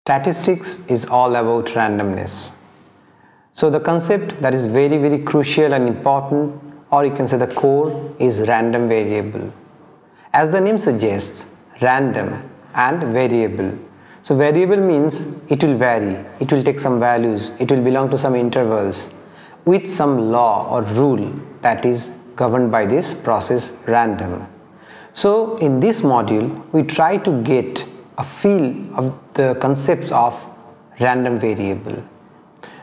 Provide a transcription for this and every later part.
Statistics is all about randomness. So the concept that is very crucial and important, or you can say the core, is random variable. As the name suggests, random and variable. So variable means it will vary, it will take some values, it will belong to some intervals with some law or rule that is governed by this process random. So in this module we try to get a feel of the concepts of random variable.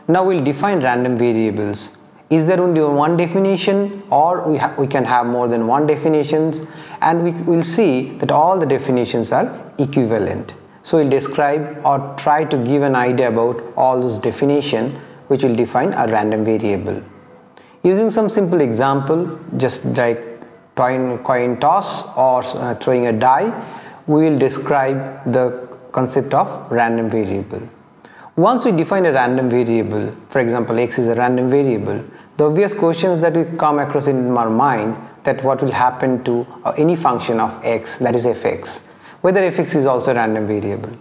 Now we'll define random variables. Is there only one definition, or we can have more than one definitions, and we will see that all the definitions are equivalent. So we'll describe or try to give an idea about all those definitions which will define a random variable. Using some simple example, just like coin toss or throwing a die, we will describe the concept of random variable. Once we define a random variable, for example x is a random variable, the obvious questions that will come across in our mind, that what will happen to any function of x, that is fx, whether fx is also a random variable.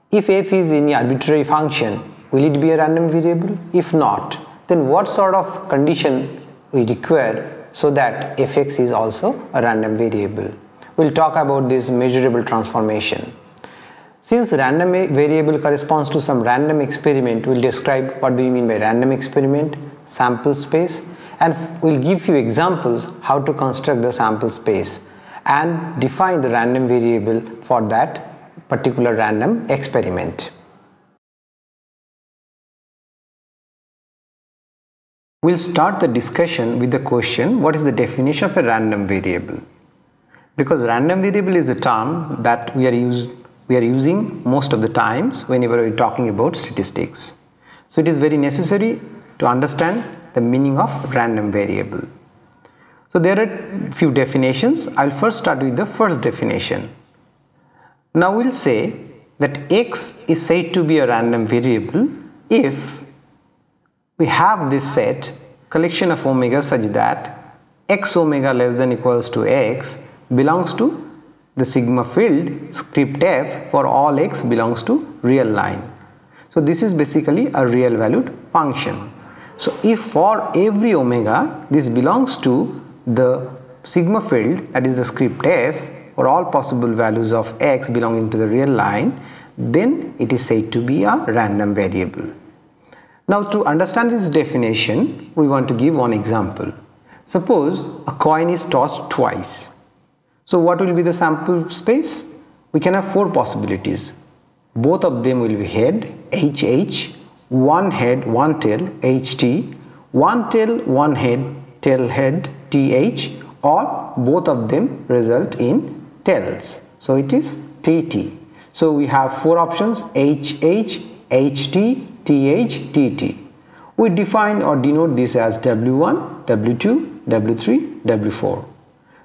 If f is any arbitrary function, will it be a random variable? If not, then what sort of condition we require so that fx is also a random variable? We'll talk about this measurable transformation. Since random variable corresponds to some random experiment, we'll describe what do you mean by random experiment, sample space, and we'll give you examples how to construct the sample space and define the random variable for that particular random experiment. We'll start the discussion with the question, what is the definition of a random variable? Because random variable is a term that we are using most of the times whenever we are talking about statistics. So it is very necessary to understand the meaning of random variable. So there are few definitions. I will first start with the first definition. Now we will say that x is said to be a random variable if we have this set collection of omega such that x omega less than equals to x belongs to the sigma field script f for all x belongs to real line. So this is basically a real valued function. So if for every omega this belongs to the sigma field, that is the script f, for all possible values of x belonging to the real line, then it is said to be a random variable. Now to understand this definition, we want to give one example. Suppose a coin is tossed twice. So what will be the sample space? We can have four possibilities. Both of them will be head, HH, one head, one tail, HT, one tail, one head, tail head, TH, or both of them result in tails. So it is TT. So we have four options, HH, HT, TH, TT. We define or denote this as W1, W2, W3, W4.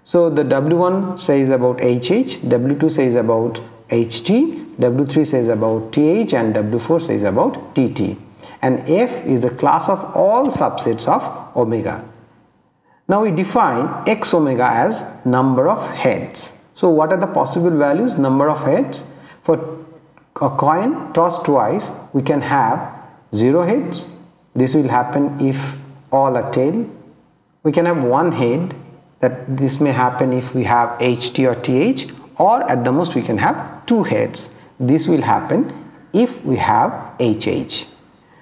So the W1 says about HH, W2 says about HT, W3 says about TH, and W4 says about TT. And F is the class of all subsets of omega. Now we define x omega as number of heads. So what are the possible values? Number of heads. For a coin tossed twice, we can have 0 heads. This will happen if all are tail. We can have one head. That this may happen if we have HT or TH, or at the most we can have two heads. This will happen if we have HH.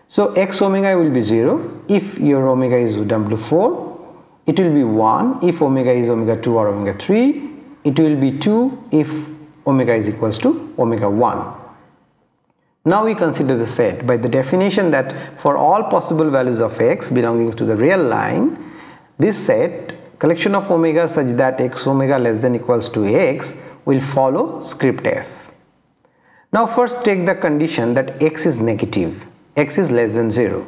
So x omega will be 0 if your omega is W4, it will be 1 if omega is omega 2 or omega 3, it will be 2 if omega is equals to omega 1. Now we consider the set by the definition that for all possible values of x belonging to the real line, this set collection of omega such that x omega less than equals to x will follow script f. Now first take the condition that x is negative, x is less than 0.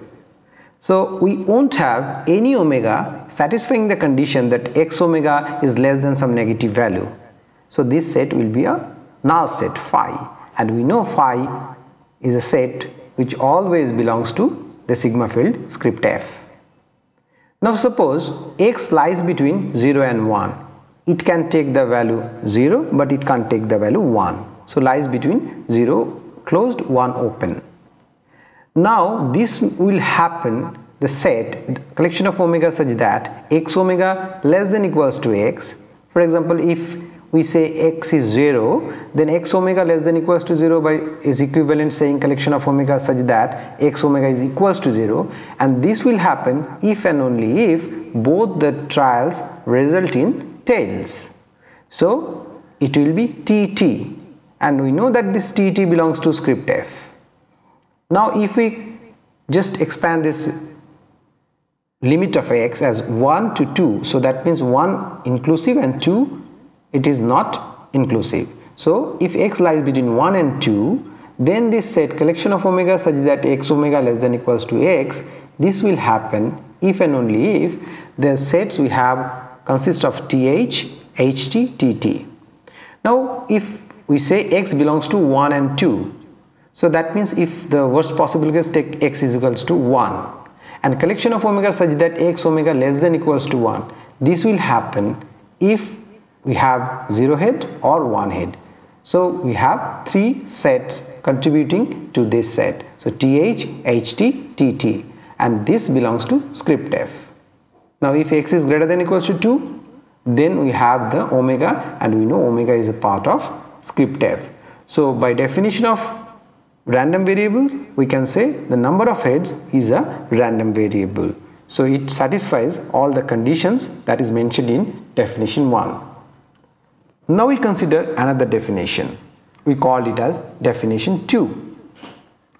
So we won't have any omega satisfying the condition that x omega is less than some negative value. So this set will be a null set phi, and we know phi is a set which always belongs to the sigma field script f. Now suppose x lies between 0 and 1. It can take the value 0, but it can't take the value 1. So lies between 0 closed, 1 open. Now this will happen, the set collection of omega such that x omega less than equals to x. For example, if we say x is 0, then x omega less than equals to 0 is equivalent saying collection of omega such that x omega is equals to 0, and this will happen if and only if both the trials result in tails. So it will be TT, and we know that this TT belongs to script f. Now if we just expand this limit of x as 1 to 2, so that means 1 inclusive and 2 it is not inclusive. So if x lies between 1 and 2, then this set collection of omega such that x omega less than equals to x, this will happen if and only if the sets we have consist of th, ht, tt. Now if we say x belongs to 1 and 2, so that means if the worst possible case, take x is equals to 1 and collection of omega such that x omega less than equals to 1, this will happen if we have 0 head or 1 head. So we have 3 sets contributing to this set. So th, ht, tt, and this belongs to script f. Now if x is greater than equals to 2, then we have the omega, and we know omega is a part of script f. So by definition of random variables, we can say the number of heads is a random variable. So it satisfies all the conditions that is mentioned in definition 1. Now we consider another definition. We call it as definition 2.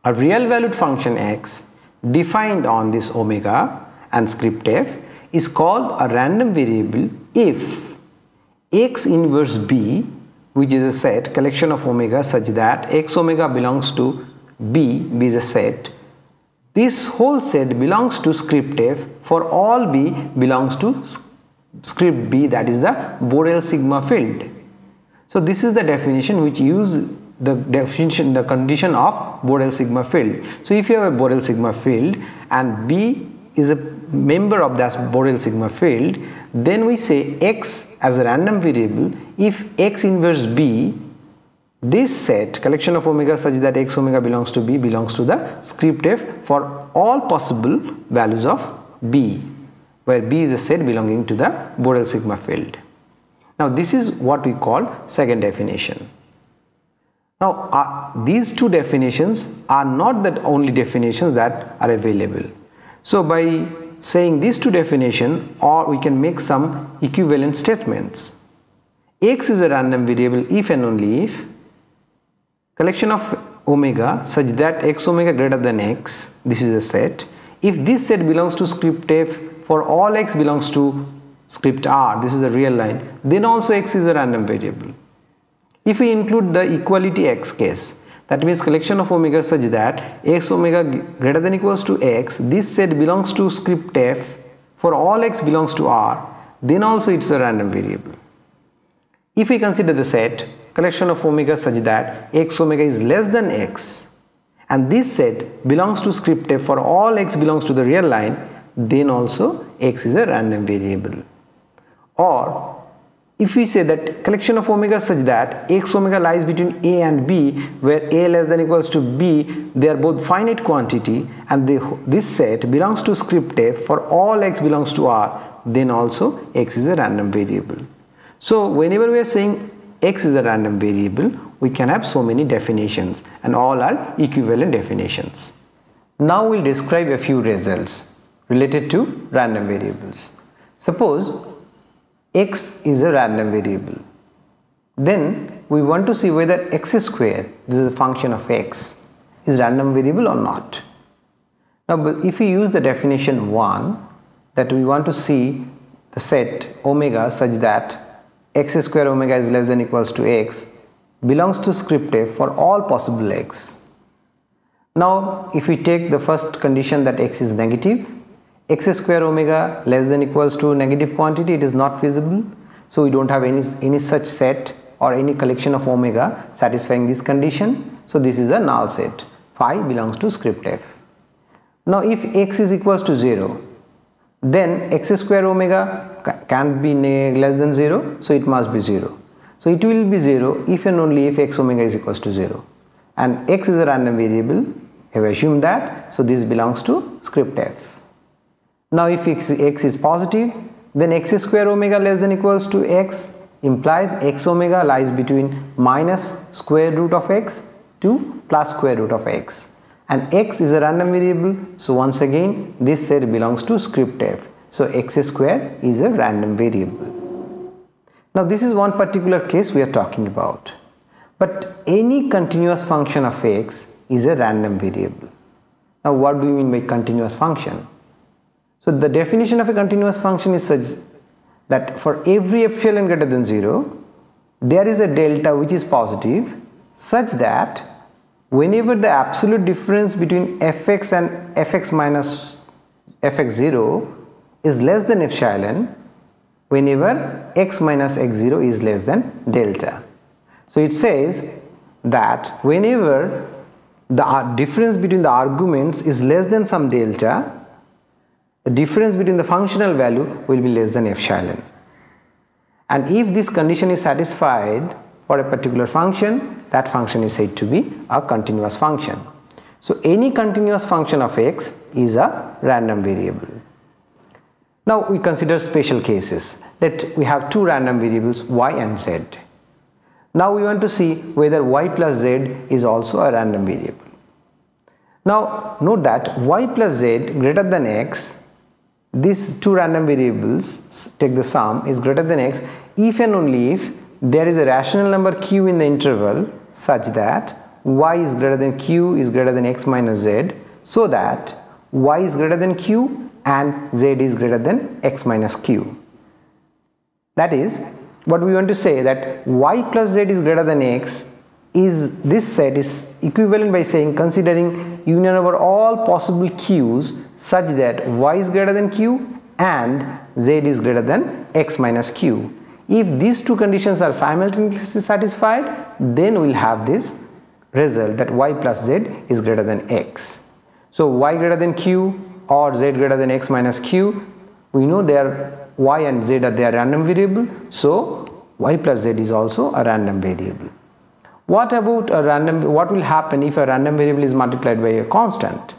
A real valued function x defined on this omega and script f is called a random variable if x inverse b, which is a set collection of omega such that x omega belongs to b is a set, this whole set belongs to script f for all b belongs to script b, that is the Borel sigma field. So this is the definition which use the condition of Borel sigma field. So if you have a Borel sigma field and b is a member of that Borel sigma field, then we say x as a random variable if x inverse b, this set collection of omega such that x omega belongs to b belongs to the script f for all possible values of b, where b is a set belonging to the Borel sigma field. Now this is what we call second definition. Now these two definitions are not the only definitions that are available. So by saying these two definitions, or we can make some equivalent statements. X is a random variable if and only if collection of omega such that x omega greater than x, this is a set, if this set belongs to script f for all x belongs to script r, this is a real line, then also x is a random variable. If we include the equality x case, that means collection of omega such that x omega greater than equals to x, this set belongs to script f for all x belongs to r, then also it's a random variable. If we consider the set collection of omega such that x omega is less than x, and this set belongs to script f for all x belongs to the real line, then also x is a random variable. Or if we say that collection of omega such that x omega lies between a and b, where a less than equals to b, they are both finite quantity, and this set belongs to script f for all x belongs to r, then also x is a random variable. So whenever we are saying x is a random variable, we can have so many definitions, and all are equivalent definitions. Now we'll describe a few results related to random variables. Suppose x is a random variable. Then we want to see whether x square, this is a function of x, is random variable or not. Now if we use the definition 1, that we want to see the set omega such that x square omega is less than equals to x belongs to script f for all possible x. Now if we take the first condition that x is negative, x square omega less than equals to negative quantity, it is not feasible, so we don't have any such set or any collection of omega satisfying this condition, so this is a null set. Phi belongs to script f. Now if x is equals to 0, then x square omega can't be less than 0, so it must be 0. So it will be 0 if and only if x omega is equals to 0. and x is a random variable. Have assumed that, so this belongs to script f. Now if x is positive, then x square omega less than equals to x implies x omega lies between minus square root of x to plus square root of x, and x is a random variable, so once again this set belongs to script f, so x square is a random variable. Now this is one particular case we are talking about, but any continuous function of x is a random variable. Now what do you mean by continuous function? So the definition of a continuous function is such that for every epsilon greater than 0 there is a delta which is positive, such that whenever the absolute difference between fx and fx minus fx0 is less than epsilon, whenever x minus x0 is less than delta. So it says that whenever the difference between the arguments is less than some delta, the difference between the functional value will be less than epsilon. And if this condition is satisfied for a particular function, that function is said to be a continuous function. So any continuous function of x is a random variable. Now we consider special cases. Let we have two random variables y and z. Now we want to see whether y plus z is also a random variable. Now note that y plus z greater than x, these two random variables, take the sum, is greater than x if and only if there is a rational number q in the interval such that y is greater than q is greater than x minus z, so that y is greater than q and z is greater than x minus q. That is, what we want to say that y plus z is greater than x is, this set is equivalent by saying considering union over all possible q's such that y is greater than q and z is greater than x minus q. If these two conditions are simultaneously satisfied, then we will have this result that y plus z is greater than x. So y greater than q or z greater than x minus q, we know their y and z are their random variable, so y plus z is also a random variable. What about a random, what will happen if a random variable is multiplied by a constant?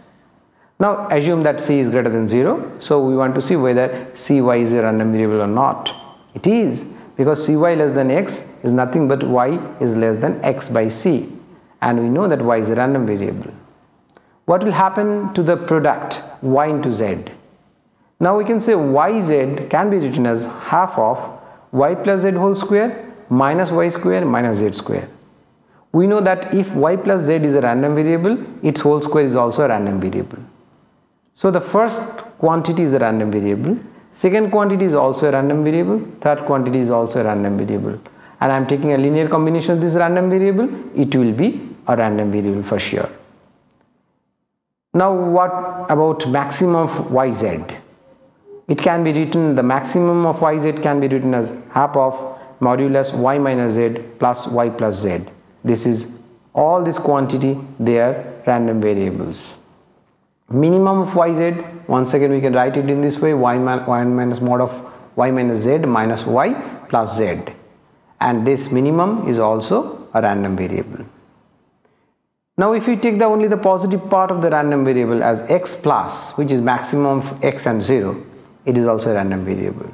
Now assume that c is greater than 0, so we want to see whether cy is a random variable or not. It is, because cy less than x is nothing but y is less than x by c, and we know that y is a random variable. What will happen to the product y into z? Now we can say yz can be written as half of y plus z whole square minus y square minus z square. We know that if y plus z is a random variable, its whole square is also a random variable. So the first quantity is a random variable, second quantity is also a random variable, third quantity is also a random variable, and I am taking a linear combination of this random variable, it will be a random variable for sure. Now what about maximum of yz? It can be written, the maximum of yz can be written as half of modulus y minus z plus y plus z. This is all this quantity, they are random variables. Minimum of yz, once again we can write it in this way, y minus mod of y minus z minus y plus z, and this minimum is also a random variable. Now if we take only the positive part of the random variable as x plus, which is maximum of x and 0, it is also a random variable.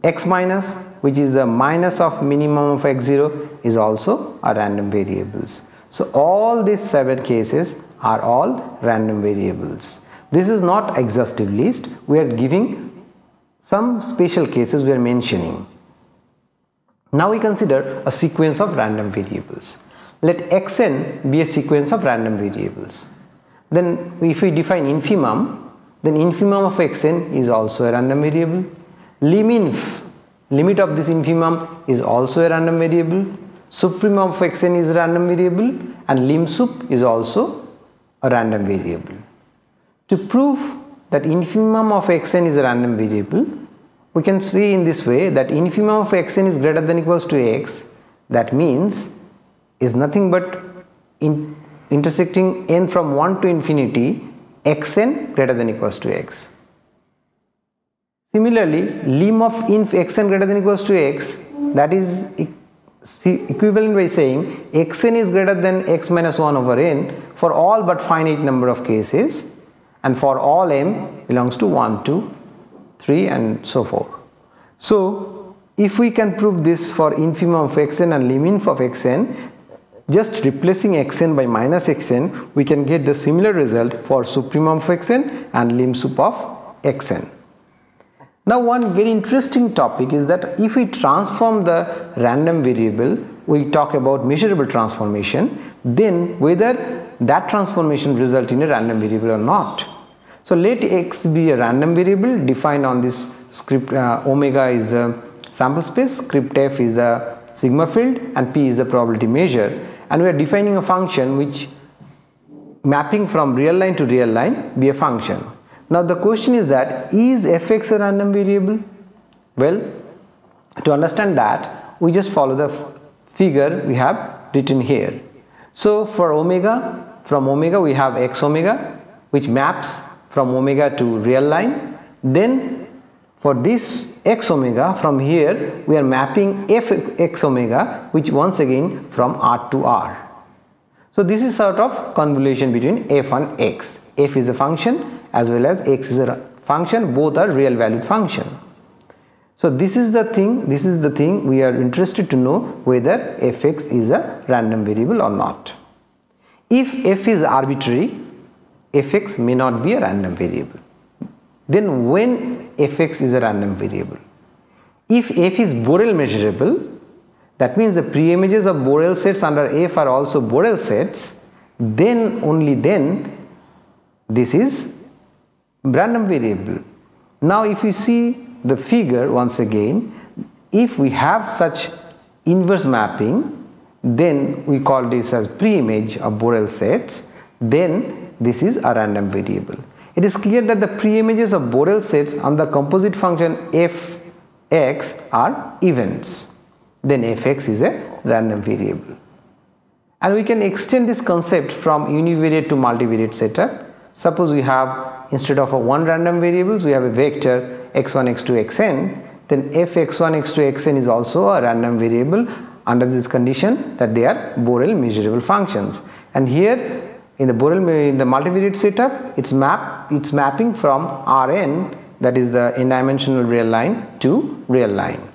X minus, which is the minus of minimum of x0, is also a random variables. So all these 7 cases are all random variables. This is not exhaustive list, we are giving some special cases we are mentioning. Now we consider a sequence of random variables. Let xn be a sequence of random variables. Then if we define infimum, then infimum of xn is also a random variable. Liminf, limit of this infimum, is also a random variable. Supremum of xn is a random variable, and limsup is also a random variable. To prove that infimum of xn is a random variable, we can see in this way that infimum of xn is greater than equals to x. That means is nothing but intersecting n from 1 to infinity, xn greater than equals to x. Similarly, lim of inf xn greater than equals to x, that is equivalent by saying xn is greater than x minus 1 over n for all but finite number of cases, and for all m belongs to 1, 2, 3 and so forth. So if we can prove this for infimum of xn and lim of xn, just replacing xn by minus xn, we can get the similar result for supremum of xn and lim sup of xn. Now one very interesting topic is that if we transform the random variable, we talk about measurable transformation, then whether that transformation result in a random variable or not. So let x be a random variable defined on this script. Omega is the sample space, script f is the sigma field and p is the probability measure, and we are defining a function which mapping from real line to real line be a function. Now the question is that is fx a random variable? Well, to understand that we just follow the figure we have written here. So for omega, from omega we have x omega which maps from omega to real line. Then for this x omega, from here we are mapping f x omega which once again from r to r. So this is sort of convolution between f and x. F is a function as well as x is a function, both are real valued function. So this is the thing we are interested to know whether fx is a random variable or not. If f is arbitrary, fx may not be a random variable. Then when fx is a random variable? If f is Borel measurable, that means the preimages of Borel sets under f are also Borel sets, then only then this is random variable. Now if you see the figure once again, if we have such inverse mapping, then we call this as preimage of Borel sets, then this is a random variable. It is clear that the preimages of Borel sets on the composite function fx are events. Then fx is a random variable. And we can extend this concept from univariate to multivariate setup. Suppose we have, instead of one random variables, we have a vector x1, x2, xn, then fx1, x2, xn is also a random variable under this condition that they are Borel measurable functions. And here in the multivariate setup, it's mapping from Rn, that is the n-dimensional real line, to real line.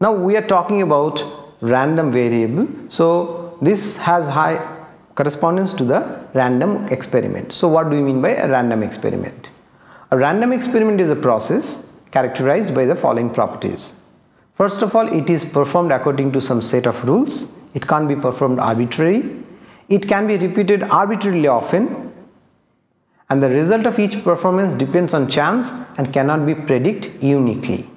Now we are talking about random variable, so this has high correspondence to the random experiment. So what do you mean by a random experiment? A random experiment is a process characterized by the following properties. First of all, it is performed according to some set of rules. It can't be performed arbitrarily. It can be repeated arbitrarily often, and the result of each performance depends on chance and cannot be predicted uniquely.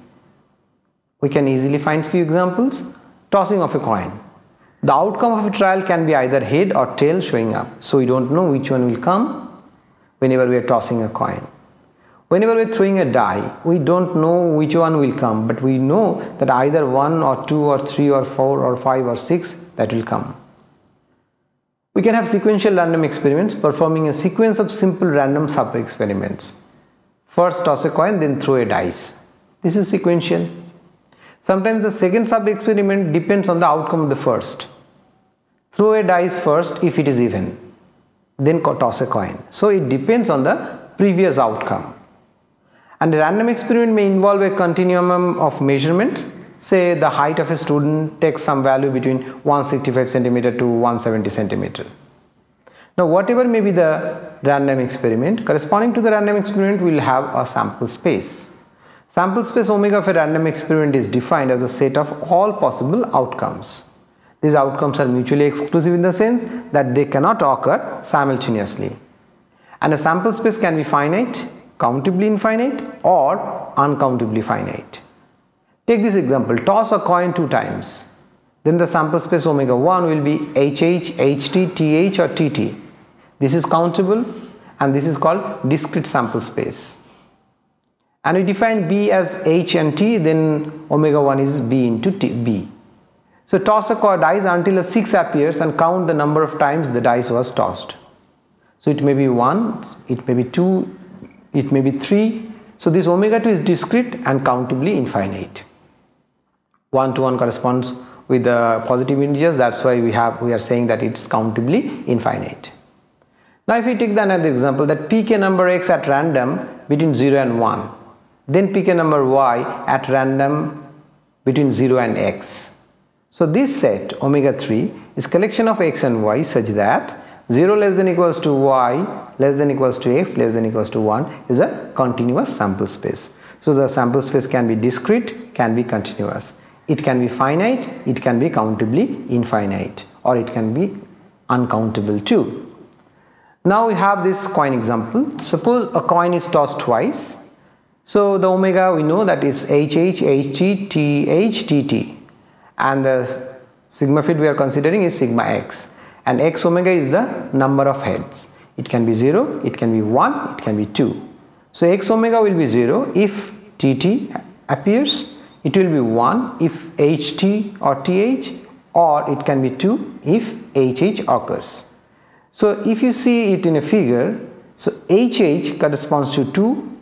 We can easily find few examples. Tossing of a coin. The outcome of a trial can be either head or tail showing up, so we don't know which one will come whenever we are tossing a coin. Whenever we are throwing a die, we don't know which one will come, but we know that either 1 or 2 or 3 or 4 or 5 or 6 that will come. We can have sequential random experiments performing a sequence of simple random sub-experiments. First toss a coin, then throw a dice. This is sequential. Sometimes the second sub-experiment depends on the outcome of the first. Throw a dice first if it is even, then toss a coin. So it depends on the previous outcome. And a random experiment may involve a continuum of measurements. Say the height of a student takes some value between 165 cm to 170 cm. Now whatever may be the random experiment, corresponding to the random experiment we will have a sample space. Sample space omega of a random experiment is defined as a set of all possible outcomes. These outcomes are mutually exclusive in the sense that they cannot occur simultaneously. And a sample space can be finite, countably infinite, or uncountably finite. Take this example, toss a coin 2 times. Then the sample space omega 1 will be HH, HT, TH or TT. This is countable and this is called discrete sample space. And we define B as H and T, then omega 1 is B into B. So toss a dice until a 6 appears and count the number of times the dice was tossed. So it may be 1, it may be 2, it may be 3. So this omega 2 is discrete and countably infinite. 1 to 1 corresponds with the positive integers. That's why we are saying that it's countably infinite. Now if we take another example, that pick a number x at random between 0 and 1, then pick a number y at random between 0 and x. So this set omega 3 is collection of x and y such that 0 less than equals to y less than equals to x less than equals to 1 is a continuous sample space. So the sample space can be discrete, can be continuous. It can be finite, it can be countably infinite, or it can be uncountable too. Now we have this coin example. Suppose a coin is tossed twice. So the omega, we know that is HH, HT, TH, TT, and the sigma field we are considering is sigma x, and x omega is the number of heads. It can be 0, it can be 1, it can be 2. So x omega will be 0 if TT appears, it will be 1 if HT or TH, or it can be 2 if HH occurs. So if you see it in a figure, so HH corresponds to 2,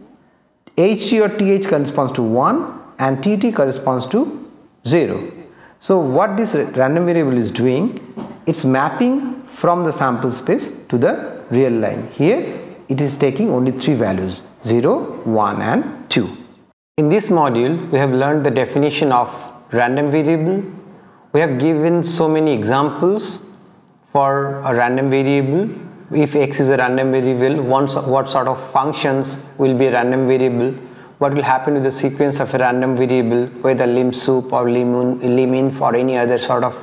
HT or TH corresponds to 1, and TT corresponds to 0. So what this random variable is doing, it's mapping from the sample space to the real line. Here it is taking only 3 values, 0, 1 and 2. In this module we have learned the definition of random variable. We have given so many examples for a random variable. If x is a random variable, what sort of functions will be a random variable, what will happen with the sequence of a random variable, whether lim sup or lim-inf or any other sort of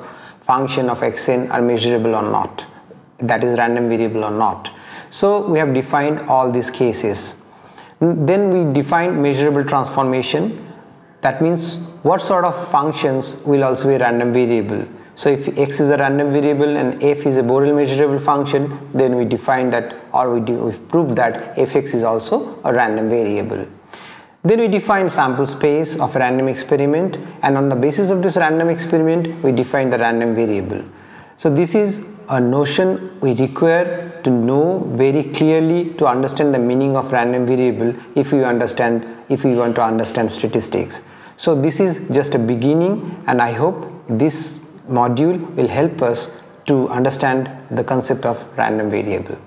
function of xn are measurable or not, that is random variable or not. So we have defined all these cases. Then we define measurable transformation. That means what sort of functions will also be a random variable. So if x is a random variable and f is a Borel measurable function, then we define that, or we've proved that fx is also a random variable. Then we define sample space of a random experiment, and on the basis of this random experiment we define the random variable. So this is a notion we require to know very clearly to understand the meaning of random variable if we want to understand statistics. So this is just a beginning, and I hope this module will help us to understand the concept of random variable.